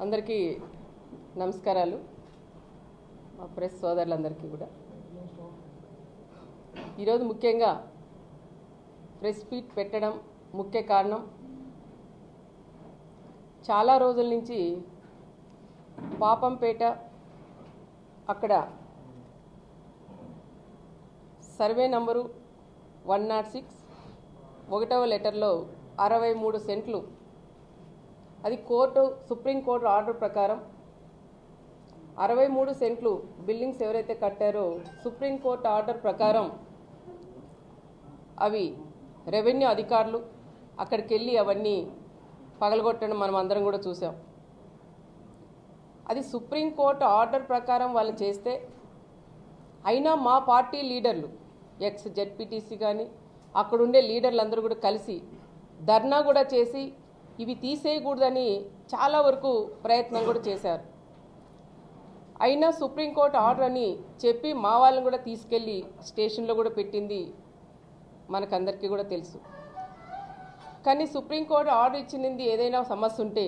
అందరికీ నమస్కారాలు. మా ప్రెస్ సోదరులందరికీ కూడా ఈరోజు ముఖ్యంగా ప్రెస్ మీట్ పెట్టడం ముఖ్య కారణం, చాలా రోజుల నుంచి పాపంపేట అక్కడ సర్వే నంబరు 106 ఒకటవ లెటర్లో 63 సెంట్లు, అది సుప్రీంకోర్టు ఆర్డర్ ప్రకారం 63 సెంట్లు బిల్డింగ్స్ ఎవరైతే కట్టారో సుప్రీంకోర్టు ఆర్డర్ ప్రకారం అవి రెవెన్యూ అధికారులు అక్కడికి వెళ్ళి అవన్నీ పగలగొట్టడం మనం అందరం కూడా చూసాం. అది సుప్రీంకోర్టు ఆర్డర్ ప్రకారం వాళ్ళు చేస్తే, అయినా మా పార్టీ లీడర్లు ఎక్స్ జెడ్పీటీసీ కానీ అక్కడుండే లీడర్లు అందరూ కూడా కలిసి ధర్నా కూడా చేసి ఇవి తీసేయకూడదని చాలా వరకు ప్రయత్నం కూడా చేశారు. అయినా సుప్రీంకోర్టు ఆర్డర్ అని చెప్పి మా వాళ్ళని కూడా తీసుకెళ్ళి స్టేషన్లో కూడా పెట్టింది మనకందరికీ కూడా తెలుసు. కానీ సుప్రీంకోర్టు ఆర్డర్ ఇచ్చింది ఏదైనా సమస్య ఉంటే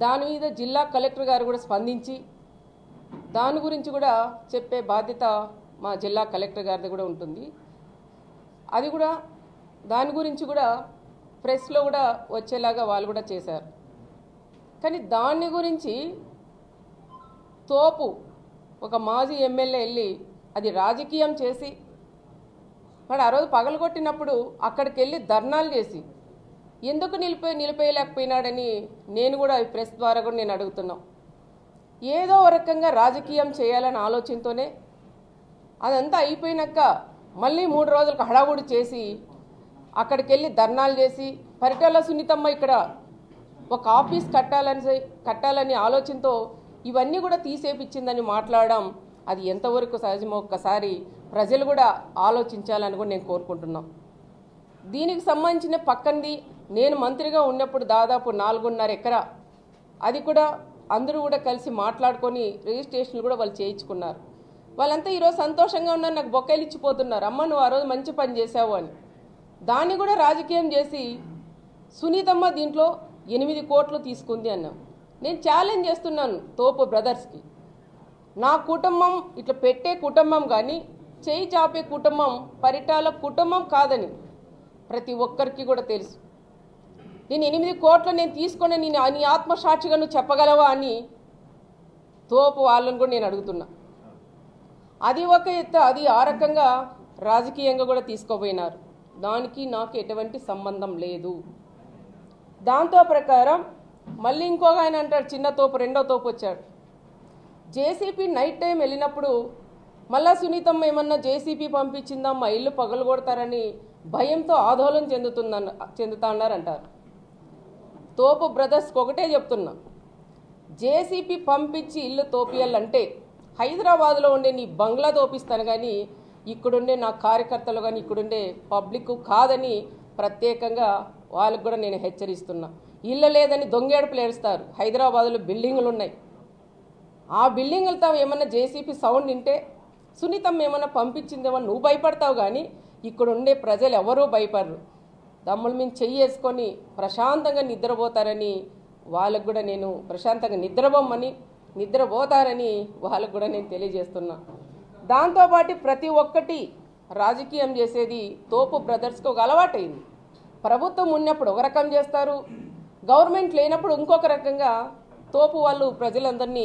దాని మీద జిల్లా కలెక్టర్ గారు కూడా స్పందించి దాని గురించి కూడా చెప్పే బాధ్యత మా జిల్లా కలెక్టర్ గారిది కూడా ఉంటుంది. అది కూడా దాని గురించి కూడా ప్రెస్లో కూడా వచ్చేలాగా వాళ్ళు కూడా చేశారు. కానీ దాని గురించి తోపు ఒక మాజీ ఎమ్మెల్యే వెళ్ళి అది రాజకీయం చేసి మరి ఆ రోజు పగలగొట్టినప్పుడు అక్కడికి వెళ్ళి ధర్నాలు చేసి ఎందుకు నిలిపేయలేకపోయినాడని నేను కూడా ఈ ప్రెస్ ద్వారా కూడా నేను అడుగుతున్నాం. ఏదో రకంగా రాజకీయం చేయాలని ఆలోచనతోనే అదంతా అయిపోయినాక మళ్ళీ 3 రోజులకు హడావుడి చేసి అక్కడికి వెళ్ళి ధర్నాలు చేసి పరిటాల సునీతమ్మ ఇక్కడ ఒక ఆఫీస్ కట్టాలని ఆలోచనతో ఇవన్నీ కూడా తీసేపిచ్చిందని మాట్లాడడం అది ఎంతవరకు సహజమో ఒక్కసారి ప్రజలు కూడా ఆలోచించాలని కూడా నేను కోరుకుంటున్నాం. దీనికి సంబంధించిన పక్కంది నేను మంత్రిగా ఉన్నప్పుడు దాదాపు 4.5 ఎకరా, అది కూడా అందరూ కూడా కలిసి మాట్లాడుకొని రిజిస్ట్రేషన్లు కూడా వాళ్ళు చేయించుకున్నారు. వాళ్ళంతా ఈరోజు సంతోషంగా ఉన్నారు, నాకు బొక్కలు ఇచ్చిపోతున్నారు, అమ్మ నువ్వు ఆ రోజు మంచి పని చేసావు అని. దాన్ని కూడా రాజకీయం చేసి సునీతమ్మ దీంట్లో 8 కోట్లు తీసుకుంది అన్నాం. నేను ఛాలెంజ్ చేస్తున్నాను తోపు బ్రదర్స్కి, నా కుటుంబం ఇట్లా పెట్టే కుటుంబం కానీ చేయి చాపే కుటుంబం పరిటాల కుటుంబం కాదని ప్రతి ఒక్కరికి కూడా తెలుసు. నేను 8 కోట్లు నేను తీసుకొని నీ ఆత్మసాక్షిగా నువ్వు చెప్పగలవా అని తోపు వాళ్ళని కూడా నేను అడుగుతున్నా. అది ఒక ఎత్తు, అది ఆ రకంగా రాజకీయంగా కూడా తీసుకోపోయినారు. దానికి నాకు ఎటువంటి సంబంధం లేదు. దాంతో ప్రకారం మళ్ళీ ఇంకొక ఆయన అంటాడు, చిన్న తోపు రెండో తోపు వచ్చాడు. జేసీపీ నైట్ టైం వెళ్ళినప్పుడు మళ్ళా సునీతమ్మ ఏమన్నా జేసీపీ పంపించిందా మా ఇల్లు పగలగొడతారని భయంతో ఆందోళన చెందుతాడారంటారు. తోపు బ్రదర్స్కి ఒకటే చెప్తున్నా, జేసీపీ పంపించి ఇల్లు తోపియాలంటే హైదరాబాద్లో ఉండే నీ బంగ్లా తోపిస్తాను కానీ ఇక్కడుండే నా కార్యకర్తలు కానీ ఇక్కడుండే పబ్లిక్ కాదని ప్రత్యేకంగా వాళ్ళకు కూడా నేను హెచ్చరిస్తున్నా. ఇల్లు లేదని దొంగేడుపులు ఏడుస్తారు. హైదరాబాద్లో బిల్డింగులు ఉన్నాయి, ఆ బిల్డింగులతో ఏమన్నా జేసీపీ సౌండ్ వింటే సునీతమ్మ ఏమన్నా పంపించిందేమో నువ్వు భయపడతావు కానీ ఇక్కడ ఉండే ప్రజలు ఎవరూ భయపడరు. దమ్ముల మీద చెయ్యి వేసుకొని ప్రశాంతంగా నిద్రపోతారని వాళ్ళకు కూడా నేను ప్రశాంతంగా నిద్రపోతారని వాళ్ళకు కూడా నేను తెలియజేస్తున్నా. దాంతోపాటు ప్రతి ఒక్కటి రాజకీయం చేసేది తోపు బ్రదర్స్కి ఒక అలవాటైంది. ప్రభుత్వం ఉన్నప్పుడు ఒక రకం చేస్తారు, గవర్నమెంట్ లేనప్పుడు ఇంకొక రకంగా తోపు వాళ్ళు ప్రజలందరినీ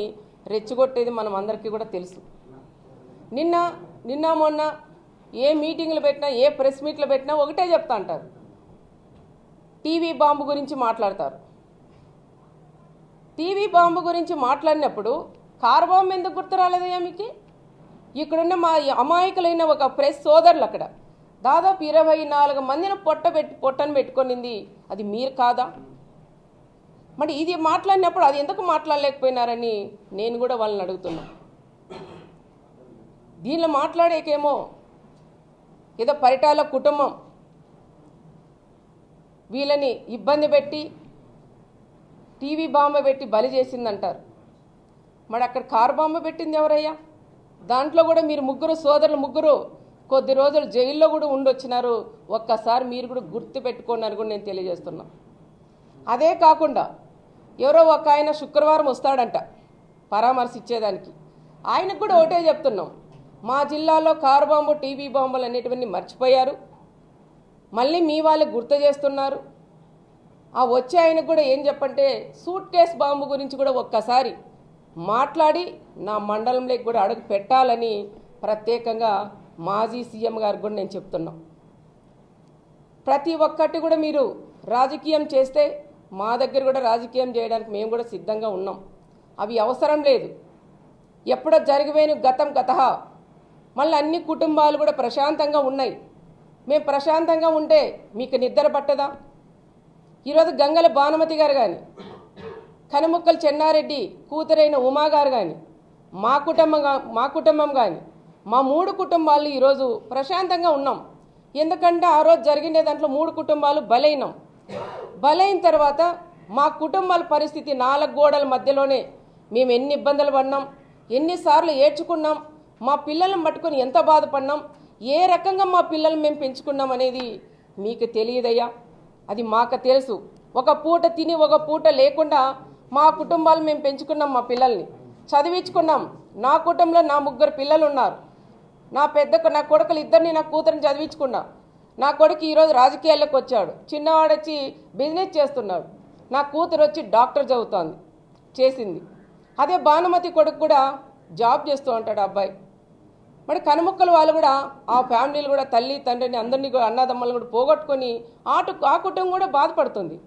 రెచ్చగొట్టేది మనం అందరికీ కూడా తెలుసు. నిన్న మొన్న ఏ మీటింగ్లు పెట్టినా ఏ ప్రెస్ మీట్లు పెట్టినా ఒకటే చెప్తా అంటారు, టీవీ బాంబు గురించి మాట్లాడతారు. టీవీ బాంబు గురించి మాట్లాడినప్పుడు కారు బాంబు ఎందుకు గుర్తు రాలేదయ్యా మీకు? ఇక్కడున్న మా అమాయకులైన ఒక ప్రెస్ సోదరులు అక్కడ దాదాపు 24 మందిని పొట్టను పెట్టుకొనింది, అది మీరు కాదా? మరి ఇది మాట్లాడినప్పుడు అది ఎందుకు మాట్లాడలేకపోయినారని నేను కూడా వాళ్ళని అడుగుతున్నా. దీనిలో మాట్లాడేకేమో ఏదో పరిటాల కుటుంబం వీళ్ళని ఇబ్బంది పెట్టి టీవీ బాంబు పెట్టి బలి చేసిందంటారు. మరి అక్కడ కారు బాంబు పెట్టింది ఎవరయ్యా? దాంట్లో కూడా మీరు ముగ్గురు కొద్ది రోజులు జైల్లో కూడా ఉండొచ్చినారు. ఒక్కసారి మీరు కూడా గుర్తు పెట్టుకోండి అని కూడా నేను తెలియజేస్తున్నా. అదే కాకుండా ఎవరో ఒక ఆయన శుక్రవారం వస్తాడంట పరామర్శ ఇచ్చేదానికి. ఆయనకు కూడా ఒకటే చెప్తున్నాం, మా జిల్లాలో కారు బాంబు టీవీ బాంబులు అనేటివన్నీ మర్చిపోయారు, మళ్ళీ మీ వాళ్ళకి గుర్తు చేస్తున్నారు. ఆ వచ్చే ఆయనకు కూడా ఏం చెప్పంటే సూట్ కేస్ బాంబు గురించి కూడా ఒక్కసారి మాట్లాడి నా మండలంలోకి కూడా అడుగు పెట్టాలని ప్రత్యేకంగా మాజీ సీఎం గారికి కూడా నేను చెప్తున్నా. ప్రతి ఒక్కటి కూడా మీరు రాజకీయం చేస్తే మా దగ్గర కూడా రాజకీయం చేయడానికి మేము కూడా సిద్ధంగా ఉన్నాం. అవి అవసరం లేదు. ఎప్పుడో జరిగిపోయిన గతం గతహ. మళ్ళీ అన్ని కుటుంబాలు కూడా ప్రశాంతంగా ఉన్నాయి. మేము ప్రశాంతంగా ఉంటే మీకు నిద్ర పట్టదా? ఈరోజు గంగల భానుమతి గారు కానీ, కనుముక్కల చెన్నారెడ్డి కూతురైన ఉమా గారు కానీ, మా కుటుంబం కానీ, మా 3 కుటుంబాలు ఈరోజు ప్రశాంతంగా ఉన్నాం. ఎందుకంటే ఆ రోజు జరిగిన దాంట్లో 3 కుటుంబాలు బలైనాం. బలైన తర్వాత మా కుటుంబాల పరిస్థితి 4 గోడల మధ్యలోనే మేము ఎన్ని ఇబ్బందులు పడినాం, ఎన్నిసార్లు ఏడ్చుకున్నాం, మా పిల్లలను పట్టుకొని ఎంత బాధపడినాం, ఏ రకంగా మా పిల్లలు మేము పెంచుకున్నాం అనేది మీకు తెలియదయ్యా. అది మాకు తెలుసు. ఒక పూట తిని ఒక పూట లేకుండా మా కుటుంబాలు మేము పెంచుకున్నాం, మా పిల్లల్ని చదివించుకున్నాం. నా కుటుంబంలో నా 3 పిల్లలు ఉన్నారు. నా కొడుకులు ఇద్దరిని నా కూతురిని చదివించుకున్నా. నా కొడుకు ఈరోజు రాజకీయాల్లోకి వచ్చాడు. చిన్నవాడు వచ్చి బిజినెస్ చేస్తున్నాడు. నా కూతురు వచ్చి డాక్టర్ చదువుతోంది, చేసింది. అదే భానుమతి కొడుకు కూడా జాబ్ చేస్తూ ఉంటాడు అబ్బాయి. మరి కనుముక్కలు వాళ్ళు కూడా ఆ ఫ్యామిలీలు కూడా తల్లి తండ్రిని అందరినీ కూడా అన్నదమ్మలు కూడా పోగొట్టుకొని ఆ కుటుంబం కూడా బాధపడుతుంది.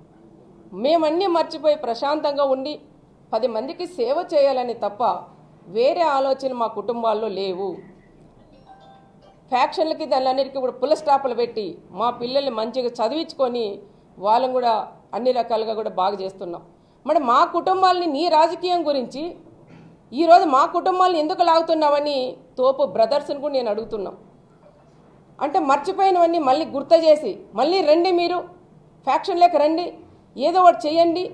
మేమన్నీ మర్చిపోయి ప్రశాంతంగా ఉండి 10 మందికి సేవ చేయాలని తప్ప వేరే ఆలోచన మా కుటుంబాల్లో లేవు. ఫ్యాక్షన్లకి దానిలన్నిటికీ కూడా పుల్ల స్టాపులు పెట్టి మా పిల్లల్ని మంచిగా చదివించుకొని వాళ్ళని కూడా అన్ని రకాలుగా కూడా బాగా చేస్తున్నాం. మరి మా కుటుంబాలని నీ రాజకీయం గురించి ఈరోజు మా కుటుంబాలను ఎందుకు లాగుతున్నావని తోపు బ్రదర్స్ని కూడా నేను అడుగుతున్నాం. అంటే మర్చిపోయినవన్నీ మళ్ళీ గుర్తు చేసి మళ్ళీ రండి, మీరు ఫ్యాక్షన్లోకి రండి, ఏదో ఒకటి చేయండి,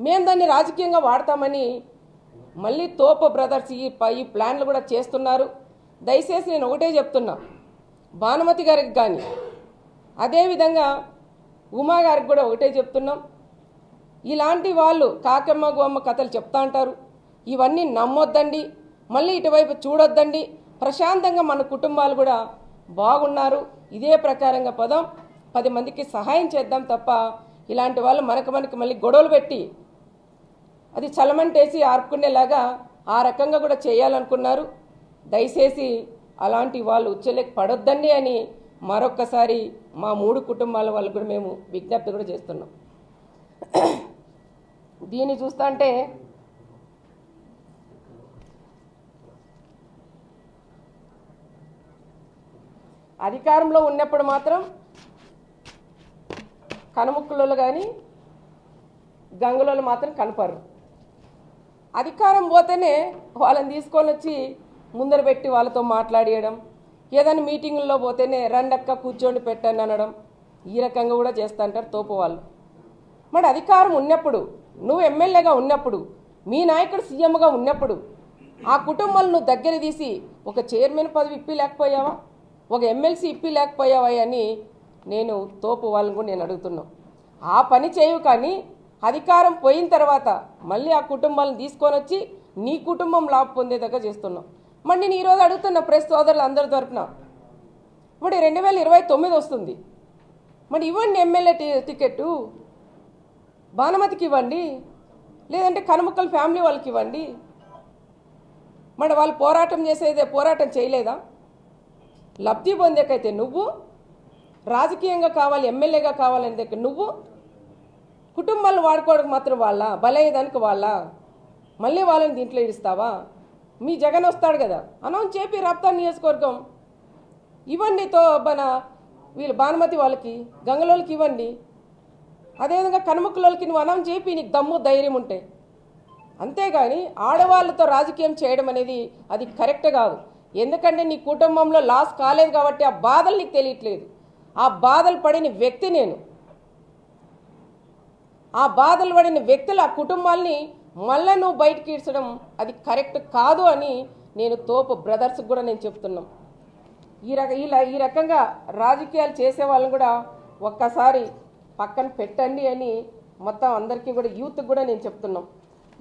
మేము దాన్ని రాజకీయంగా వాడతామని మళ్ళీ తోపు బ్రదర్స్ ఈ ప్లాన్లు కూడా చేస్తున్నారు. దయచేసి నేను ఒకటే చెప్తున్నా, భానుమతి గారికి కానీ అదేవిధంగా ఉమా గారికి కూడా ఒకటే చెప్తున్నాం, ఇలాంటి వాళ్ళు కాకమ్మ గోమ్మ కథలు చెప్తా అంటారు, ఇవన్నీ నమ్మొద్దండి, మళ్ళీ ఇటువైపు చూడొద్దండి, ప్రశాంతంగా మన కుటుంబాలు కూడా బాగున్నారు, ఇదే ప్రకారంగా 10 మందికి సహాయం చేద్దాం తప్ప ఇలాంటి వాళ్ళు మనకి మళ్ళీ గొడవలు పెట్టి అది చలమంటేసి ఆర్పుకునేలాగా ఆ రకంగా కూడా చేయాలనుకున్నారు. దయచేసి అలాంటి వాళ్ళు ఉచ్చలేకి పడొద్దండి అని మరొక్కసారి మా 3 కుటుంబాల వాళ్ళకు కూడా మేము విజ్ఞప్తి కూడా చేస్తున్నాం. దీన్ని చూస్తా అంటే అధికారంలో ఉన్నప్పుడు మాత్రం కనుముక్కులలో కానీ గంగులలో మాత్రం కనపడరు. అధికారం పోతేనే వాళ్ళని తీసుకొని వచ్చి ముందర పెట్టి వాళ్ళతో మాట్లాడియడం, ఏదైనా మీటింగుల్లో పోతేనే రండక్క కూర్చోండి పెట్టండి అనడం, ఈ రకంగా కూడా చేస్తుంటారు తోపు వాళ్ళు. మరి అధికారం ఉన్నప్పుడు, నువ్వు ఎమ్మెల్యేగా ఉన్నప్పుడు, మీ నాయకుడు సీఎంగా ఉన్నప్పుడు ఆ కుటుంబాలను నువ్వు దగ్గర తీసి ఒక చైర్మన్ పదవి ఇప్పి లేకపోయావా, ఒక ఎమ్మెల్సీ ఇప్పి లేకపోయావా అని నేను తోపు వాళ్ళని కూడా నేను అడుగుతున్నాను. ఆ పని చేయవు. కానీ అధికారం పోయిన తర్వాత మళ్ళీ ఆ కుటుంబాలను తీసుకొని వచ్చి నీ కుటుంబం లాభ పొందేదాకా చేస్తున్నావు. మరి నేను ఈరోజు అడుగుతున్న ప్రెస్ సోదరులు అందరి తరపున, ఇప్పుడు 2029 వస్తుంది, మరి ఇవ్వండి ఎమ్మెల్యే టికెట్టు, భానుమతికి ఇవ్వండి, లేదంటే కనుముక్కల ఫ్యామిలీ వాళ్ళకి ఇవ్వండి. మరి వాళ్ళు పోరాటం చేయలేదా? లబ్ధి పొందేకైతే నువ్వు, రాజకీయంగా కావాలి ఎమ్మెల్యేగా కావాలని దగ్గర నువ్వు, కుటుంబాలను వాడుకోవడానికి మాత్రం వాళ్ళ బలయ్యేదానికి వాళ్ళ మళ్ళీ వాళ్ళని దీంట్లో ఇస్తావా? మీ జగన్ వస్తాడు కదా, అనౌన్స్ చేపి రాప్తా నియోజకవర్గం ఇవ్వండి, వీళ్ళు భానుమతి వాళ్ళకి గంగలోళ్ళకి ఇవ్వండి, అదేవిధంగా కనుముక్కలోళ్ళకి నువ్వు అనౌన్స్ చేపి, నీకు దమ్ము ధైర్యం ఉంటే. అంతేగాని ఆడవాళ్ళతో రాజకీయం చేయడం అనేది అది కరెక్ట్ కాదు. ఎందుకంటే నీ కుటుంబంలో లాస్ కాలేదు కాబట్టి ఆ బాధలు నీకు తెలియట్లేదు. ఆ బాధలు పడిన వ్యక్తి నేను. ఆ బాధలు పడిన వ్యక్తులు ఆ కుటుంబాల్ని మళ్ళీ నువ్వు బయటకి ఇడ్చడం అది కరెక్ట్ కాదు అని నేను తోపు బ్రదర్స్కి కూడా నేను చెప్తున్నాం. ఈ రకంగా రాజకీయాలు చేసే వాళ్ళని కూడా ఒక్కసారి పక్కన పెట్టండి అని మొత్తం అందరికీ కూడా యూత్కి కూడా నేను చెప్తున్నాం.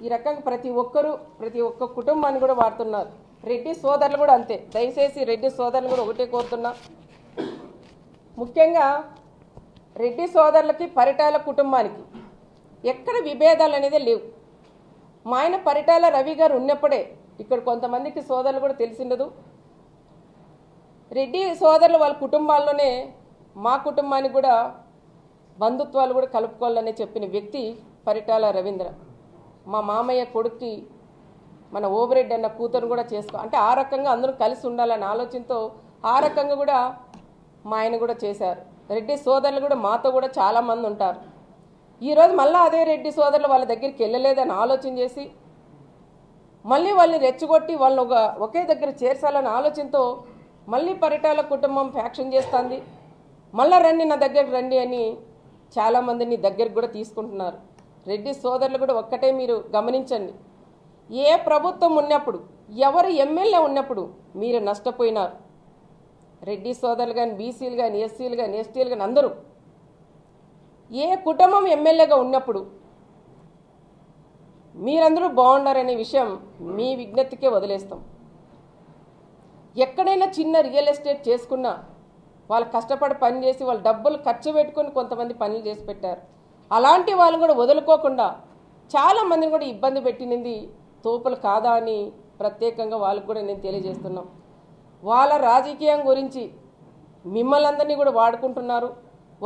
ఈ రకంగా ప్రతి ఒక్క కుటుంబాన్ని కూడా వాడుతున్నారు. రెడ్డి సోదరులు కూడా అంతే. దయచేసి రెడ్డి సోదరులు కూడా ఒకటే కోరుతున్నా, ముఖ్యంగా రెడ్డి సోదరులకి పరిటాల కుటుంబానికి ఎక్కడ విభేదాలు అనేది లేవు. మా ఆయన పరిటాల రవి గారు ఉన్నప్పుడే ఇక్కడ కొంతమందికి సోదరులు కూడా తెలిసిండదు. రెడ్డి సోదరులు వాళ్ళ కుటుంబాల్లోనే మా కుటుంబానికి కూడా బంధుత్వాలు కూడా కలుపుకోవాలని చెప్పిన వ్యక్తి పరిటాల రవీంద్ర. మా మామయ్య కొడుక్కి మన ఓబిరెడ్డి అన్న కూతురు కూడా అంటే ఆ రకంగా అందరూ కలిసి ఉండాలనే ఆలోచనతో ఆ రకంగా కూడా మా ఆయన కూడా చేశారు. రెడ్డి సోదరులు కూడా మాతో కూడా చాలామంది ఉంటారు. ఈరోజు మళ్ళీ అదే రెడ్డి సోదరులు వాళ్ళ దగ్గరికి వెళ్ళలేదని ఆలోచన చేసి మళ్ళీ వాళ్ళని రెచ్చగొట్టి వాళ్ళని ఒకే దగ్గర చేర్చాలనే ఆలోచనతో మళ్ళీ పరిటాల కుటుంబం ఫ్యాక్షన్ చేస్తుంది. మళ్ళీ రండి, నా దగ్గరికి రండి అని చాలామందిని దగ్గరికి కూడా తీసుకుంటున్నారు. రెడ్డి సోదరులు కూడా ఒక్కటే మీరు గమనించండి, ఏ ప్రభుత్వం ఉన్నప్పుడు, ఎవరు ఎమ్మెల్యే ఉన్నప్పుడు మీరు నష్టపోయినారు. రెడ్డి సోదరులు కానీ, బీసీలు కానీ, ఎస్సీలు కానీ, ఎస్టీలు కానీ అందరూ ఏ కుటుంబం ఎమ్మెల్యేగా ఉన్నప్పుడు మీరందరూ బాగుండారనే విషయం మీ విజ్ఞప్తికే వదిలేస్తాం. ఎక్కడైనా చిన్న రియల్ ఎస్టేట్ చేసుకున్నా వాళ్ళు కష్టపడి పని చేసి వాళ్ళు డబ్బులు ఖర్చు పెట్టుకొని కొంతమంది పనులు చేసి పెట్టారు. అలాంటి వాళ్ళు కూడా వదులుకోకుండా చాలామందిని కూడా ఇబ్బంది పెట్టినది తోపులు కాదా అని ప్రత్యేకంగా వాళ్ళకు కూడా నేను తెలియజేస్తున్నాం. వాళ్ళ రాజకీయం గురించి మిమ్మల్ని అందరినీ కూడా వాడుకుంటున్నారు.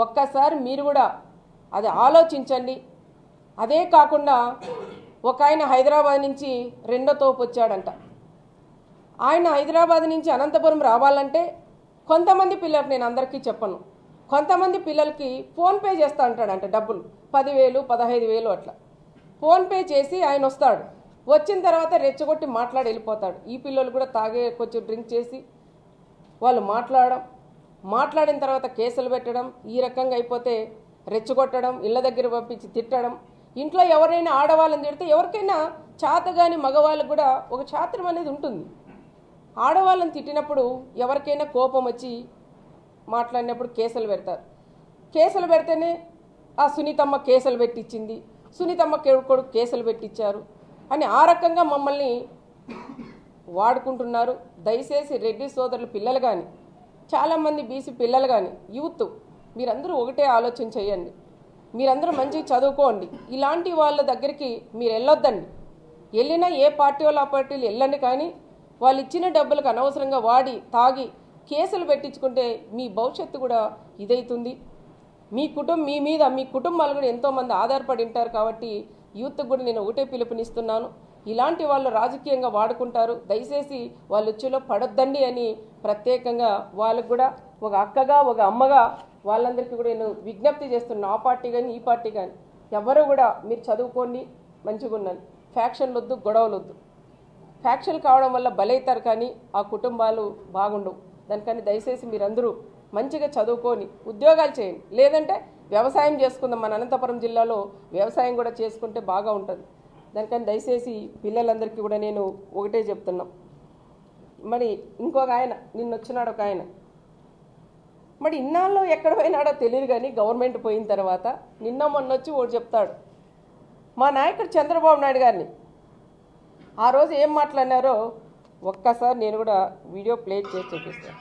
ఒక్కసారి మీరు కూడా అది ఆలోచించండి. అదే కాకుండా ఒక ఆయన హైదరాబాద్ నుంచి రెండో తోపు వచ్చాడంట. ఆయన హైదరాబాద్ నుంచి అనంతపురం రావాలంటే కొంతమంది పిల్లలకు, నేను అందరికీ చెప్పను, కొంతమంది పిల్లలకి ఫోన్పే చేస్తా అంటాడంట. డబ్బులు 10,000 15,000 అట్లా ఫోన్పే చేసి ఆయన వస్తాడు. వచ్చిన తర్వాత రెచ్చగొట్టి మాట్లాడి వెళ్ళిపోతాడు. ఈ పిల్లలు కూడా కొంచెం డ్రింక్ చేసి వాళ్ళు మాట్లాడిన తర్వాత కేసులు పెట్టడం, ఈ రకంగా అయిపోతే రెచ్చగొట్టడం, ఇళ్ళ దగ్గర పంపించి తిట్టడం. ఇంట్లో ఎవరైనా ఆడవాళ్ళని తిడితే ఎవరికైనా చాతగాని మగవాళ్ళకు కూడా ఒక చాత్రం అనేది ఉంటుంది. ఆడవాళ్ళని తిట్టినప్పుడు ఎవరికైనా కోపం వచ్చి మాట్లాడినప్పుడు కేసులు పెడతారు. కేసులు పెడితేనే ఆ సునీతమ్మ కేసులు పెట్టించింది, సునీతమ్మ కొడుకు కేసులు పెట్టించారు అని ఆ రకంగా మమ్మల్ని వాడుకుంటున్నారు. దయచేసి రెడ్డి సోదరులు పిల్లలు కానీ, చాలామంది బీసీ పిల్లలు కానీ, యూత్ మీరందరూ ఒకటే ఆలోచన చేయండి. మీరందరూ మంచిగా చదువుకోండి. ఇలాంటి వాళ్ళ దగ్గరికి మీరు వెళ్ళొద్దండి. వెళ్ళినా ఏ పార్టీ వాళ్ళు ఆ పార్టీలు వెళ్ళండి, కానీ వాళ్ళు ఇచ్చిన డబ్బులకు అనవసరంగా వాడి తాగి కేసులు పెట్టించుకుంటే మీ భవిష్యత్తు కూడా ఇదవుతుంది. మీ కుటుంబాలు కూడా ఎంతోమంది ఆధారపడి ఉంటారు. కాబట్టి యూత్కి కూడా నేను ఒకటే పిలుపునిస్తున్నాను, ఇలాంటి వాళ్ళు రాజకీయంగా వాడుకుంటారు. దయచేసి వాళ్ళు ఉచ్చులో పడొద్దండి అని ప్రత్యేకంగా వాళ్ళకు కూడా ఒక అక్కగా ఒక అమ్మగా వాళ్ళందరికీ కూడా నేను విజ్ఞప్తి చేస్తున్నాను. ఆ పార్టీ కానీ ఈ పార్టీ కానీ ఎవరు కూడా మీరు చదువుకోండి, మంచిగా ఉన్నాను. ఫ్యాక్షన్లు వద్దు, గొడవలు వద్దు. ఫ్యాక్షన్ కావడం వల్ల బలవుతారు కానీ ఆ కుటుంబాలు బాగుండవు. దానికని దయచేసి మీరందరూ మంచిగా చదువుకొని ఉద్యోగాలు చేయండి. లేదంటే వ్యవసాయం చేసుకుందాం. మన అనంతపురం జిల్లాలో వ్యవసాయం కూడా చేసుకుంటే బాగా ఉంటుంది. దానికని దయచేసి పిల్లలందరికీ కూడా నేను ఒకటే చెప్తున్నాం. మరి ఇంకొక ఆయన నిన్న వచ్చినాడు, ఒక ఆయన మరి ఇన్నాళ్ళు ఎక్కడ పోయినాడో తెలియదు, కానీ గవర్నమెంట్ పోయిన తర్వాత నిన్న మొన్న వచ్చి ఒకటి చెప్తాడు. మా నాయకుడు చంద్రబాబు నాయుడు గారిని ఆ రోజు ఏం మాట్లాడినారో ఒక్కసారి నేను కూడా వీడియో ప్లే చేసి చూపిస్తాను.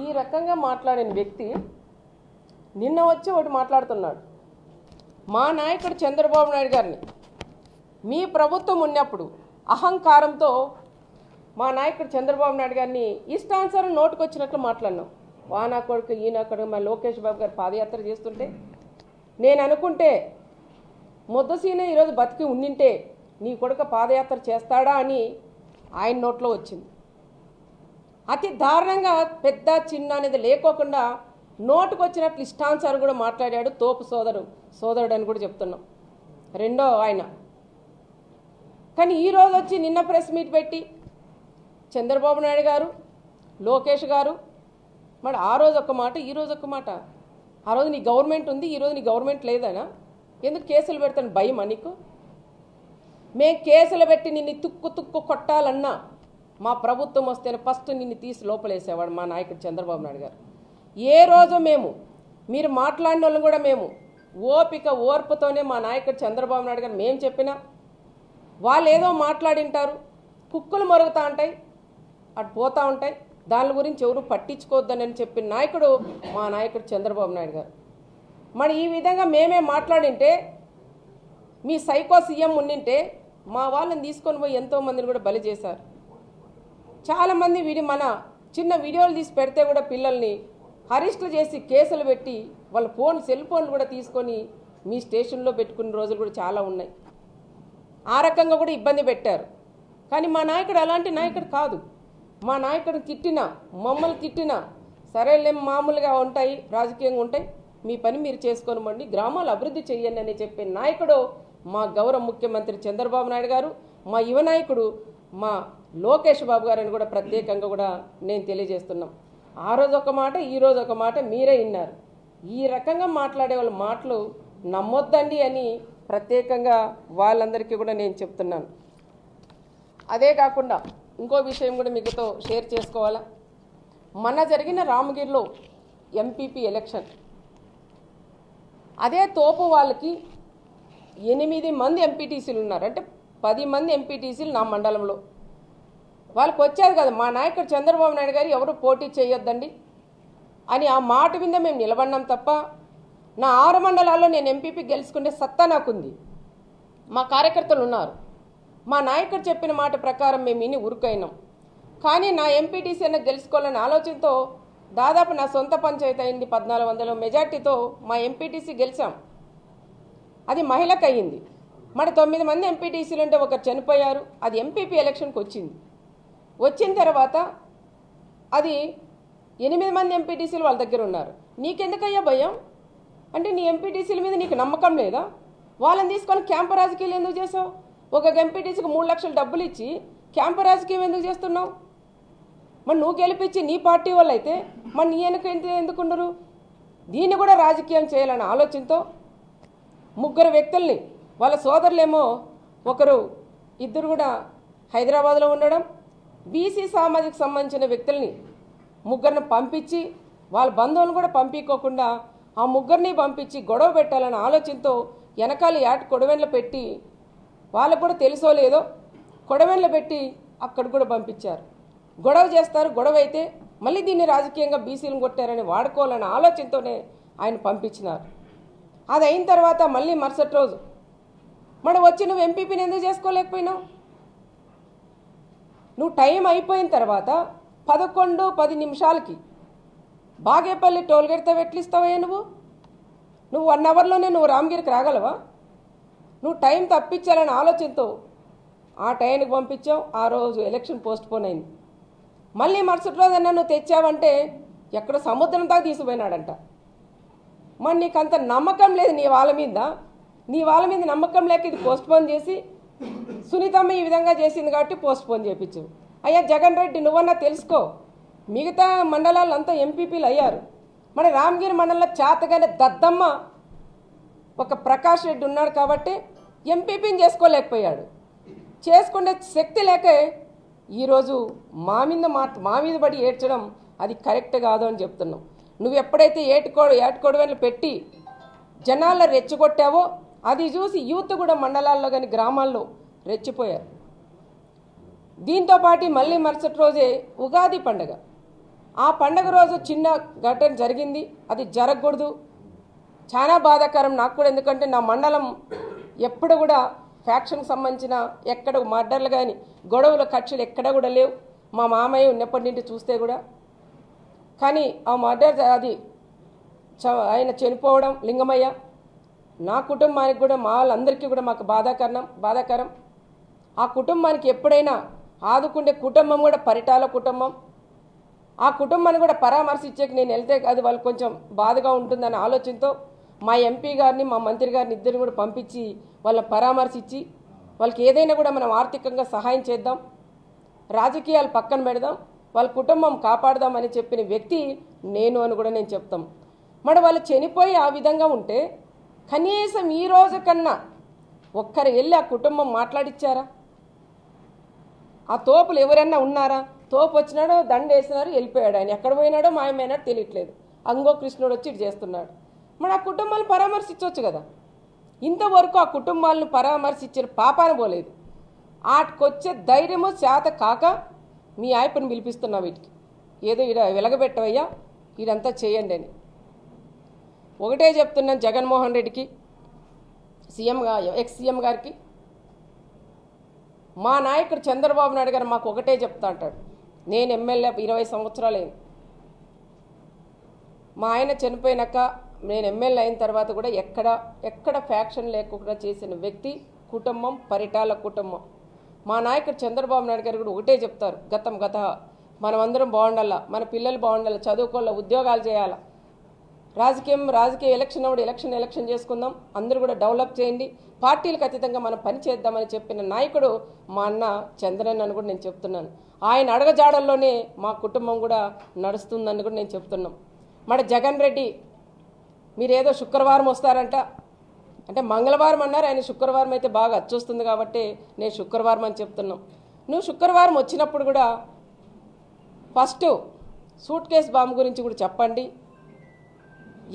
ఈ రకంగా మాట్లాడిన వ్యక్తి నిన్న వచ్చి ఒకటి మాట్లాడుతున్నాడు. మా నాయకుడు చంద్రబాబు నాయుడు గారిని మీ ప్రభుత్వం ఉన్నప్పుడు అహంకారంతో మా నాయకుడు చంద్రబాబు నాయుడు గారిని ఇష్టానుసారం నోటుకొచ్చినట్లు మాట్లాడినాం. వానా కొడుకు ఈయన కొడుకు మా లోకేష్ బాబు గారు పాదయాత్ర చేస్తుంటే నేను అనుకుంటే ముద్దసీన ఈరోజు బతికి ఉండింటే నీ కొడుకు పాదయాత్ర చేస్తాడా అని ఆయన నోట్లో వచ్చింది. అతి దారుణంగా పెద్ద చిన్న అనేది లేకోకుండా నోటుకొచ్చినట్లు ఇష్టానుసారం కూడా మాట్లాడాడు. తోపు సోదరుడు అని కూడా చెప్తున్నాం. రెండో ఆయన కానీ ఈరోజు వచ్చి నిన్న ప్రెస్ మీట్ పెట్టి చంద్రబాబు నాయుడు గారు, లోకేష్ గారు మరి ఆ రోజు ఒక మాట, ఈ రోజు ఒక మాట. ఆ రోజు నీ గవర్నమెంట్ ఉంది, ఈరోజు నీ గవర్నమెంట్ లేదనా? ఎందుకు కేసులు పెడతాను భయమా నీకు? మేము కేసులు పెట్టి నిన్ను తుక్కు కొట్టాలన్నా మా ప్రభుత్వం వస్తేనే ఫస్ట్ నిన్ను తీసి లోపలేసేవాడు మా నాయకుడు చంద్రబాబు నాయుడు గారు. ఏ రోజు మీరు మాట్లాడిన వాళ్ళని కూడా మేము ఓర్పుతోనే మా నాయకుడు చంద్రబాబు నాయుడు గారు మేము చెప్పినా వాళ్ళు ఏదో మాట్లాడింటారు, కుక్కలు మరుగుతూ ఉంటాయి, అటు పోతూ ఉంటాయి, దాని గురించి ఎవరు పట్టించుకోవద్దని చెప్పిన నాయకుడు మా నాయకుడు చంద్రబాబు నాయుడు గారు. మరి ఈ విధంగా మేమే మాట్లాడింటే మీ సైకో సీఎం ఉండింటే మా వాళ్ళని తీసుకొని పోయి ఎంతోమందిని కూడా బలి చేశారు. చాలామంది మన చిన్న వీడియోలు తీసి పెడితే కూడా పిల్లల్ని అరెస్ట్ చేసి కేసులు పెట్టి వాళ్ళ సెల్ ఫోన్లు కూడా తీసుకొని మీ స్టేషన్లో పెట్టుకున్న రోజులు కూడా చాలా ఉన్నాయి. ఆ రకంగా కూడా ఇబ్బంది పెట్టారు. కానీ మా నాయకుడు అలాంటి నాయకుడు కాదు. మా నాయకుడు తిట్టినా, మమ్మల్ని తిట్టినా సరేలే, మామూలుగా ఉంటాయి, రాజకీయంగా ఉంటాయి, మీ పని మీరు చేసుకోనివ్వండి, గ్రామాలు అభివృద్ధి చేయండి అని చెప్పే నాయకుడు మా గౌరవ ముఖ్యమంత్రి చంద్రబాబు నాయుడు గారు, మా యువ నాయకుడు మా లోకేష్ బాబు గారని కూడా ప్రత్యేకంగా కూడా నేను తెలియజేస్తున్నాం. ఆ రోజు ఒక మాట, ఈ రోజు ఒక మాట మీరే విన్నారు. ఈ రకంగా మాట్లాడే వాళ్ళ మాటలు నమ్మొద్దండి అని ప్రత్యేకంగా వాళ్ళందరికీ కూడా నేను చెప్తున్నాను. అదే కాకుండా ఇంకో విషయం కూడా మీతో షేర్ చేసుకోవాలా. మొన్న జరిగిన రామగిరిలో ఎంపీపీ ఎలక్షన్, అదే తోపు వాళ్ళకి 8 మంది ఎంపీటీసీలు ఉన్నారు. అంటే 10 మంది ఎంపీటీసీలు నా మండలంలో. వాళ్ళకి వచ్చారు కదా, మా నాయకుడు చంద్రబాబు నాయుడు గారు ఎవరు పోటీ చేయొద్దండి అని ఆ మాట మీద మేము నిలబడినాం తప్ప, నా 6 మండలాల్లో నేను ఎంపీపీ గెలుచుకునే సత్తా నాకుంది. మా కార్యకర్తలు ఉన్నారు. మా నాయకుడు చెప్పిన మాట ప్రకారం మేము ఇన్ని ఉరుకైనాం. కానీ నా ఎంపీటీసీ అన్న గెలుచుకోవాలనే ఆలోచనతో దాదాపు నా సొంత పంచాయతీ అయింది, 1400 మెజార్టీతో మా ఎంపీటీసీ గెలిచాం. అది మహిళకు అయ్యింది. మరి 9 మంది ఎంపీటీసీలు ఉంటే ఒకరు చనిపోయారు. అది ఎంపీపీ ఎలక్షన్కి వచ్చింది. వచ్చిన తర్వాత అది 8 మంది ఎంపీటీసీలు వాళ్ళ దగ్గర ఉన్నారు. నీకెందుకయ్యా భయం అంటే, నీ ఎంపీటీసీల మీద నీకు నమ్మకం లేదా? వాళ్ళని తీసుకొని క్యాంపు రాజకీయాలు ఎందుకు చేసావు? ఒక ఎంపీటీసీకి 3 లక్షలు డబ్బులు ఇచ్చి క్యాంపు రాజకీయం ఎందుకు చేస్తున్నావు? మరి నువ్వు గెలిపించి నీ పార్టీ వాళ్ళు అయితే మరి నీ వెనక ఎందుకుండరు? దీన్ని కూడా రాజకీయం చేయాలనే ఆలోచనతో 3 వ్యక్తుల్ని, వాళ్ళ సోదరులేమో ఇద్దరు కూడా హైదరాబాద్లో ఉండడం, బీసీ సామాజిక సంబంధించిన వ్యక్తుల్ని 3 పంపించి వాళ్ళ బంధువులను కూడా పంపించుకోకుండా ఆ 3 పంపించి గొడవ పెట్టాలనే ఆలోచనతో వెనకాల యాట్ కొడవెన్లు పెట్టి, వాళ్ళకు కూడా తెలుసో లేదో కొడవెన్లు పెట్టి అక్కడ కూడా పంపించారు. గొడవ చేస్తారు, గొడవ అయితే మళ్ళీ దీన్ని రాజకీయంగా బీసీలను కొట్టారని వాడుకోవాలనే ఆలోచనతోనే ఆయన పంపించినారు. అది అయిన తర్వాత మళ్ళీ మరుసటి రోజు మరి వచ్చి నువ్వు ఎంపీపీని ఎందుకు చేసుకోలేకపోయినావు? నువ్వు టైం అయిపోయిన తర్వాత 11:10 నిమిషాలకి బాగేపల్లి టోల్గేట్తో వెట్లిస్తావయ్యా నువ్వు 1 అవర్లోనే నువ్వు రామగిరికి రాగలవా? నువ్వు టైం తప్పించాలనే ఆలోచనతో ఆ టైంకి పంపించావు. ఆ రోజు ఎలక్షన్ పోస్ట్పోన్ అయింది. మళ్ళీ మరుసటి రోజు అన్నా నువ్వు తెచ్చావంటే ఎక్కడో సముద్రం దాకా తీసుకుపోయినాడంట. మరి నీకు అంత నమ్మకం లేదు నీ వాళ్ళ మీద నమ్మకం లేక ఇది పోస్ట్పోన్ చేసి, సునీతమ్మ ఈ విధంగా చేసింది కాబట్టి పోస్ట్పోన్ చేయించు. అయ్యా జగన్ రెడ్డి, నువ్వన్నా తెలుసుకో, మిగతా మండలాలు అంతా ఎంపీపీలు అయ్యారు. మరి రామగిరి మండలంలో చేతగానే దద్దమ్మ ఒక ప్రకాష్ రెడ్డి ఉన్నాడు కాబట్టి ఎంపీపీని చేసుకోలేకపోయాడు. చేసుకునే శక్తి లేకే ఈరోజు మా మీద పడి ఏడ్చడం అది కరెక్ట్ కాదు అని చెప్తున్నాం. నువ్వు ఎప్పుడైతే ఏటుకోడవెన్లు పెట్టి జనాల్లో రెచ్చగొట్టావో అది చూసి యూత్ కూడా మండలాల్లో కానీ గ్రామాల్లో రెచ్చిపోయారు. దీంతో పాటు మళ్ళీ మరుసటి రోజే ఉగాది పండుగ. ఆ పండుగ రోజు చిన్న ఘటన జరిగింది, అది జరగకూడదు, చాలా బాధాకరం నాకు కూడా. ఎందుకంటే నా మండలం ఎప్పుడు కూడా ఫ్యాక్షన్కి సంబంధించిన ఎక్కడ మర్డర్లు కానీ గొడవల కక్షలు ఎక్కడ కూడా లేవు. మా మామయ్య ఉన్నప్పటి నుండి చూస్తే కూడా. కానీ ఆ మర్డర్ అది ఆయన చనిపోవడం లింగమయ్య నా కుటుంబానికి కూడా మా వాళ్ళందరికీ కూడా మాకు బాధాకరం. ఆ కుటుంబానికి ఎప్పుడైనా ఆదుకుండే కుటుంబం కూడా పరిటాల కుటుంబం. ఆ కుటుంబాన్ని కూడా పరామర్శించేకి నేను వెళ్తే అది వాళ్ళకి కొంచెం బాధగా ఉంటుందనే ఆలోచనతో మా ఎంపీ గారిని మా మంత్రి గారిని ఇద్దరిని కూడా పంపించి వాళ్ళని పరామర్శించి వాళ్ళకి ఏదైనా కూడా మనం ఆర్థికంగా సహాయం చేద్దాం, రాజకీయాలు పక్కన పెడదాం, వాళ్ళ కుటుంబం కాపాడదామని చెప్పిన వ్యక్తి నేను అని కూడా నేను చెప్తాం. మరి వాళ్ళు చనిపోయి ఆ విధంగా ఉంటే కనీసం ఈ రోజు కన్నా ఒక్కరు వెళ్ళి ఆ కుటుంబం మాట్లాడిచ్చారా? ఆ తోపులు ఎవరన్నా ఉన్నారా? తోపు వచ్చినాడో దండ వేసినారు వెళ్ళిపోయాడు, ఆయన ఎక్కడ పోయినాడో మాయమైనాడు తెలియట్లేదు. అంగో కృష్ణుడు వచ్చి ఇటు చేస్తున్నాడు. మరి ఆ కుటుంబాలను పరామర్శించవచ్చు కదా. ఇంతవరకు ఆ కుటుంబాలను పరామర్శించిన పాపాన పోలేదు. ఆటికొచ్చే ధైర్యము చేత కాక మీ ఆయపని పిలిపిస్తున్నా వీటికి, ఏదో ఈడ వెలగబెట్టవయ్యా ఇదంతా చేయండి అని. ఒకటే చెప్తున్నాను జగన్మోహన్ రెడ్డికి, ఎక్స్ సీఎం గారికి, మా నాయకుడు చంద్రబాబు నాయుడు గారు మాకు ఒకటే చెప్తా అంటాడు. నేను ఎమ్మెల్యే 20 సంవత్సరాలైంది. మా ఆయన చనిపోయినాక నేను ఎమ్మెల్యే అయిన తర్వాత కూడా ఎక్కడ ఫ్యాక్షన్ లేకుండా చేసిన వ్యక్తి కుటుంబం పరిటాల కుటుంబం. మా నాయకుడు చంద్రబాబు నాయుడు గారు కూడా ఒకటే చెప్తారు, గత మనమందరం బాగుండాలా, మన పిల్లలు బాగుండాలా, చదువుకోవాలా, ఉద్యోగాలు చేయాలా, రాజకీయ ఎలక్షన్ అప్పుడు ఎలక్షన్ చేసుకుందాం, అందరూ కూడా డెవలప్ చేయండి, పార్టీలకు అతీతంగా మనం పని చేద్దామని చెప్పిన నాయకుడు మా అన్న చంద్రన్ అని కూడా నేను చెప్తున్నాను. ఆయన అడగజాడల్లోనే మా కుటుంబం కూడా నడుస్తుందని కూడా నేను చెప్తున్నాం. మన జగన్ రెడ్డి మీరేదో శుక్రవారం వస్తారంట అంటే మంగళవారం అన్నారు, ఆయన శుక్రవారం అయితే బాగా అచ్చొస్తుంది కాబట్టి నేను శుక్రవారం అని చెప్తున్నాం. నువ్వు శుక్రవారం వచ్చినప్పుడు కూడా ఫస్ట్ సూట్ కేస్ బాంబు గురించి కూడా చెప్పండి.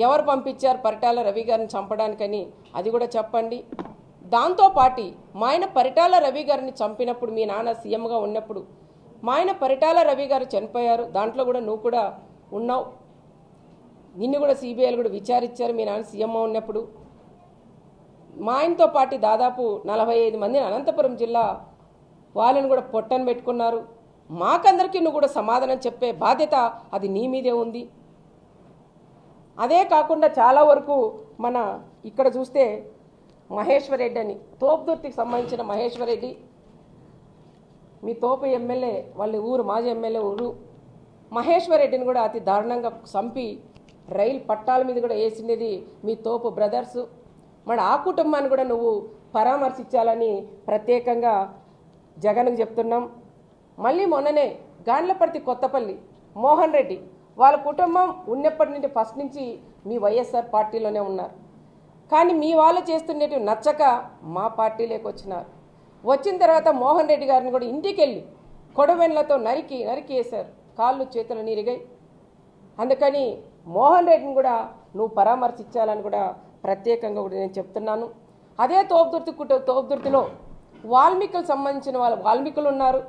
ఎవరు పంపించారు పరిటాల రవి గారిని చంపడానికని అది కూడా చెప్పండి. దాంతోపాటు మా ఆయన పరిటాల రవి గారిని చంపినప్పుడు మీ నాన్న సీఎంగా ఉన్నప్పుడు మా ఆయన పరిటాల రవి గారు చనిపోయారు, దాంట్లో కూడా నువ్వు కూడా ఉన్నావు. నిన్ను కూడా సిబిఐలు కూడా విచారించారు మీ నాన్న సీఎంగా ఉన్నప్పుడు. మా ఆయనతో పాటు దాదాపు 45 మందిని అనంతపురం జిల్లా వాళ్ళని కూడా పొట్టను పెట్టుకున్నారు. మాకందరికీ నువ్వు కూడా సమాధానం చెప్పే బాధ్యత అది నీ మీదే ఉంది. అదే కాకుండా చాలా వరకు మన ఇక్కడ చూస్తే మహేశ్వర్ రెడ్డి అని తోపుదుర్తికి సంబంధించిన మహేశ్వర్ రెడ్డి మీ తోపు ఎమ్మెల్యే వాళ్ళ ఊరు మాజీ ఎమ్మెల్యే ఊరు మహేశ్వర్ రెడ్డిని కూడా అతి దారుణంగా చంపి రైలు పట్టాల మీద కూడా వేసినది మీ తోపు బ్రదర్స్. మరి ఆ కుటుంబాన్ని కూడా నువ్వు పరామర్శించాలని ప్రత్యేకంగా జగన్కి చెప్తున్నాం. మళ్ళీ మొన్ననే గాన్లపర్తి కొత్తపల్లి మోహన్ రెడ్డి వాళ్ళ కుటుంబం ఉన్నప్పటి నుండి ఫస్ట్ నుంచి మీ వైఎస్ఆర్ పార్టీలోనే ఉన్నారు. కానీ మీ వాళ్ళు చేస్తున్నట్టు నచ్చక మా పార్టీలోకి వచ్చినారు. వచ్చిన తర్వాత మోహన్ రెడ్డి గారిని కూడా ఇంటికి వెళ్ళి కొడవెన్లతో నరికి వేశారు, కాళ్ళు చేతులు నీరిగాయి. అందుకని మోహన్ రెడ్డిని కూడా నువ్వు పరామర్శించాలని కూడా ప్రత్యేకంగా కూడా నేను చెప్తున్నాను. అదే తోపుదుర్తిలో వాల్మీకులకు సంబంధించిన వాల్మీకులు ఉన్నారు.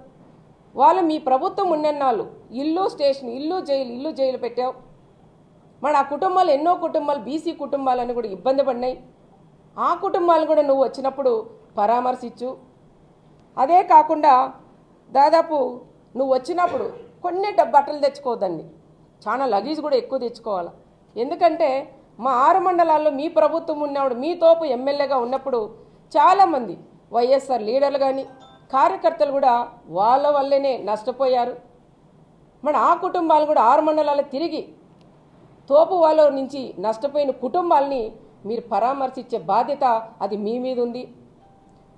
వాళ్ళు మీ ప్రభుత్వం ఉన్నన్నాళ్ళు ఇల్లు స్టేషన్ ఇల్లు జైలు పెట్టావు. మరి ఆ కుటుంబాలు ఎన్నో కుటుంబాలు బీసీ కుటుంబాలని కూడా ఇబ్బంది పడినాయి. ఆ కుటుంబాలు కూడా నువ్వు వచ్చినప్పుడు పరామర్శించు. అదే కాకుండా దాదాపు నువ్వు వచ్చినప్పుడు కొన్ని బట్టలు తెచ్చుకోవద్దండి, చాలా లగేజ్ కూడా ఎక్కువ తెచ్చుకోవాలి. ఎందుకంటే మా 6 మండలాల్లో మీ ప్రభుత్వం ఉన్నప్పుడు మీ తోపు ఎమ్మెల్యేగా ఉన్నప్పుడు చాలామంది వైఎస్ఆర్ లీడర్లు కానీ కార్యకర్తలు కూడా వాళ్ళ వల్లనే నష్టపోయారు. మరి ఆ కుటుంబాలు కూడా 6 మండలాలు తిరిగి తోపు వాళ్ళ నుంచి నష్టపోయిన కుటుంబాలని మీరు పరామర్శించే బాధ్యత అది మీ మీద ఉంది.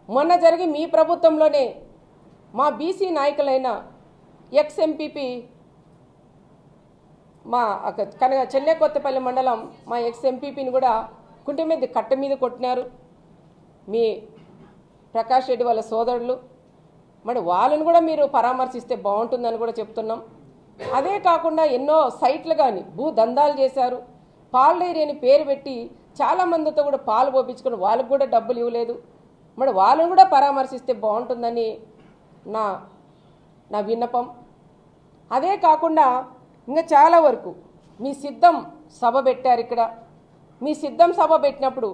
మొన్న జరిగి మీ ప్రభుత్వంలోనే మా బీసీ నాయకులైన ఎక్స్ ఎంపీపీ మా చెన్నై కొత్తపల్లి మండలం మా ఎక్స్ ఎంపీపీని కూడా కుంటి మీద కట్ట మీద కొట్టినారు మీ ప్రకాష్ రెడ్డి వాళ్ళ సోదరులు. మరి వాళ్ళని కూడా మీరు పరామర్శిస్తే బాగుంటుందని కూడా చెప్తున్నాం. అదే కాకుండా ఎన్నో సైట్లు కానీ భూదందాలు చేశారు. పాలు డైరీ అని పేరు పెట్టి చాలామందితో కూడా పాలు పోపించుకుని వాళ్ళకు కూడా డబ్బులు ఇవ్వలేదు. మరి వాళ్ళని కూడా పరామర్శిస్తే బాగుంటుందని నా విన్నపం. అదే కాకుండా ఇంకా చాలా వరకు మీ సిద్ధం సభ పెట్టారు. ఇక్కడ మీ సిద్ధం సభ పెట్టినప్పుడు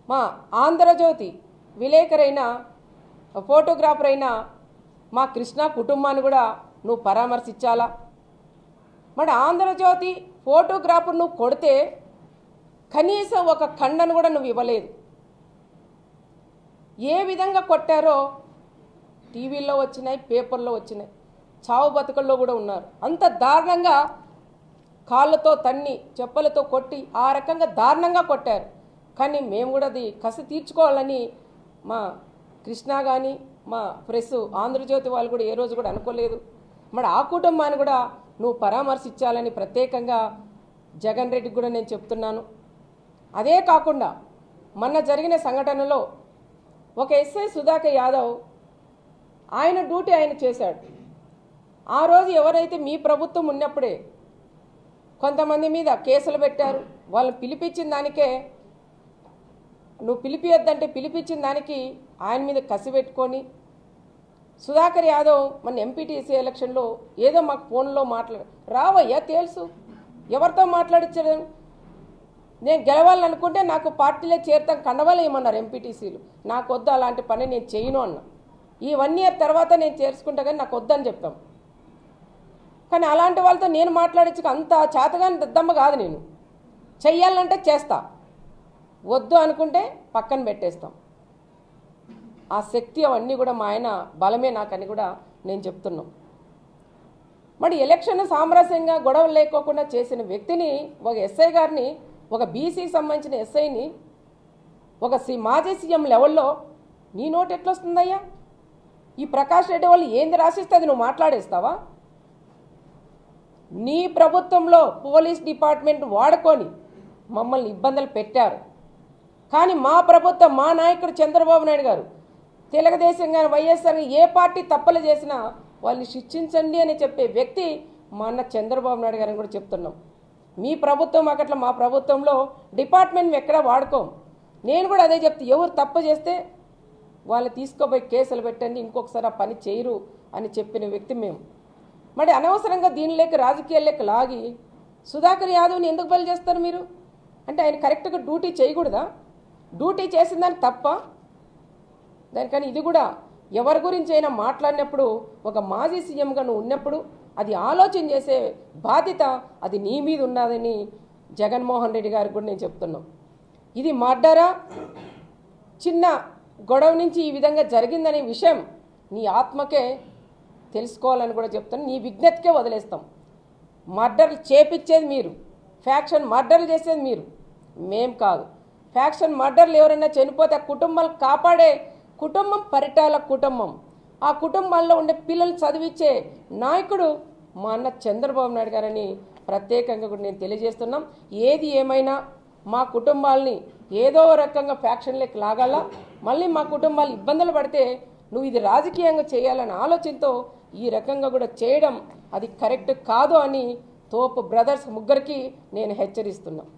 మా ఆంధ్రజ్యోతి విలేకరైన ఫోటోగ్రాఫర్ అయిన మా కృష్ణ కుటుంబాన్ని కూడా నువ్వు పరామర్శించాలా. మరి ఆంధ్రజ్యోతి ఫోటోగ్రాఫర్ నువ్వు కొడితే కనీసం ఒక ఖండన కూడా నువ్వు ఇవ్వలేదు. ఏ విధంగా కొట్టారో టీవీల్లో వచ్చినాయి, పేపర్లో వచ్చినాయి, చావు బతుకల్లో కూడా ఉన్నారు. అంత దారుణంగా కాళ్ళతో తన్ని చెప్పులతో కొట్టి ఆ రకంగా దారుణంగా కొట్టారు. కానీ మేము కూడా అది కసి తీర్చుకోవాలని మా కృష్ణ కానీ మా ప్రెస్ ఆంధ్రజ్యోతి వాళ్ళు కూడా ఏ రోజు కూడా అనుకోలేదు. మరి ఆ కుటుంబాన్ని కూడా నువ్వు పరామర్శించాలని ప్రత్యేకంగా జగన్ రెడ్డికి కూడా నేను చెప్తున్నాను. అదే కాకుండా మొన్న జరిగిన సంఘటనలో ఒక ఎస్ఐ సుధాకర్ యాదవ్ ఆయన డ్యూటీ ఆయన చేశాడు. ఆ రోజు ఎవరైతే మీ ప్రభుత్వం ఉన్నప్పుడే కొంతమంది మీద కేసులు పెట్టారు, వాళ్ళని పిలిపించిన దానికే నువ్వు పిలిపియొద్దంటే పిలిపించిన దానికి ఆయన మీద కసి పెట్టుకొని సుధాకర్ యాదవ్ మన ఎంపీటీసీ ఎలక్షన్లో ఏదో మాకు ఫోన్లో రావయ్యా తెలుసు ఎవరితో మాట్లాడించడం, నేను గెలవాలనుకుంటే నాకు పార్టీలో చేరుతాం కండవాళ్ళు ఏమన్నారు ఎంపీటీసీలు, నాకు వద్దు అలాంటి పని నేను చేయను అన్నా. ఈ 1 ఇయర్ తర్వాత నేను చేర్చుకుంటా కానీ నాకు వద్దని చెప్పాం. కానీ అలాంటి వాళ్ళతో నేను మాట్లాడించక అంత చేతగాని దద్దమ్మ కాదు. నేను చెయ్యాలంటే చేస్తా, వద్దు అనుకుంటే పక్కన పెట్టేస్తాం. ఆ శక్తి అవన్నీ కూడా మా ఆయన బలమే నాకని కూడా నేను చెప్తున్నాం. మరి ఎలక్షన్ సామరస్యంగా గొడవలు లేకోకుండా చేసిన వ్యక్తిని, ఒక ఎస్ఐ గారిని, ఒక బీసీకి సంబంధించిన ఎస్ఐని ఒక మాజీ సీఎం లెవెల్లో నీ నోటు ఎట్లొస్తుందయ్యా? ఈ ప్రకాష్ రెడ్డి వాళ్ళు ఏంది రాసిస్తే అది నువ్వు మాట్లాడేస్తావా? నీ ప్రభుత్వంలో పోలీస్ డిపార్ట్మెంట్ వాడుకొని మమ్మల్ని ఇబ్బందులు పెట్టారు. కానీ మా ప్రభుత్వం, మా నాయకుడు చంద్రబాబు నాయుడు గారు, తెలుగుదేశం గారు, వైఎస్ఆర్ ఏ పార్టీ తప్పలు చేసినా వాళ్ళని శిక్షించండి అని చెప్పే వ్యక్తి మా అన్న చంద్రబాబు నాయుడు గారిని కూడా చెప్తున్నాం. మీ ప్రభుత్వం అట్లా మా ప్రభుత్వంలో డిపార్ట్మెంట్ ఎక్కడా వాడుకోం. నేను కూడా అదే చెప్తే, ఎవరు తప్పు చేస్తే వాళ్ళు తీసుకోపోయి కేసులు పెట్టండి, ఇంకొకసారి ఆ పని చేయరు అని చెప్పిన వ్యక్తి మేము. మరి అనవసరంగా దీనిలోకి రాజకీయాల్లోకి లాగి సుధాకర్ యాదవ్ని ఎందుకు బలి చేస్తారు మీరు? అంటే ఆయన కరెక్ట్గా డ్యూటీ చేయకూడదా? డ్యూటీ చేసిన దానికి తప్ప దానికని ఇది కూడా ఎవరి గురించి అయినా మాట్లాడినప్పుడు ఒక మాజీ సీఎంగా నువ్వు ఉన్నప్పుడు అది ఆలోచన చేసే బాధ్యత అది నీ మీద ఉన్నదని జగన్మోహన్ రెడ్డి గారికి కూడా నేను చెప్తున్నాం. ఇది మర్డరా, చిన్న గొడవ నుంచి ఈ విధంగా జరిగిందనే విషయం నీ ఆత్మకే తెలుసుకోవాలని కూడా చెప్తాను. నీ విజ్ఞతకే వదిలేస్తాం. మర్డర్లు చేపించేది మీరు, ఫ్యాక్షన్ మర్డర్లు చేసేది మీరు, మేం కాదు. ఫ్యాక్షన్ మర్డర్లు ఎవరైనా చనిపోతే ఆ కుటుంబాలు కాపాడే కుటుంబం పరిటాల కుటుంబం. ఆ కుటుంబాల్లో ఉండే పిల్లలు చదివించే నాయకుడు మా అన్న చంద్రబాబు నాయుడు గారని ప్రత్యేకంగా కూడా నేను తెలియజేస్తున్నాం. ఏది ఏమైనా మా కుటుంబాలని ఏదో రకంగా ఫ్యాక్షన్లోకి లాగాల, మళ్ళీ మా కుటుంబాలు ఇబ్బందులు పడితే నువ్వు ఇది రాజకీయంగా చేయాలనే ఆలోచనతో ఈ రకంగా కూడా చేయడం అది కరెక్ట్ కాదు అని తోపు బ్రదర్స్ ముగ్గురికి నేను హెచ్చరిస్తున్నాను.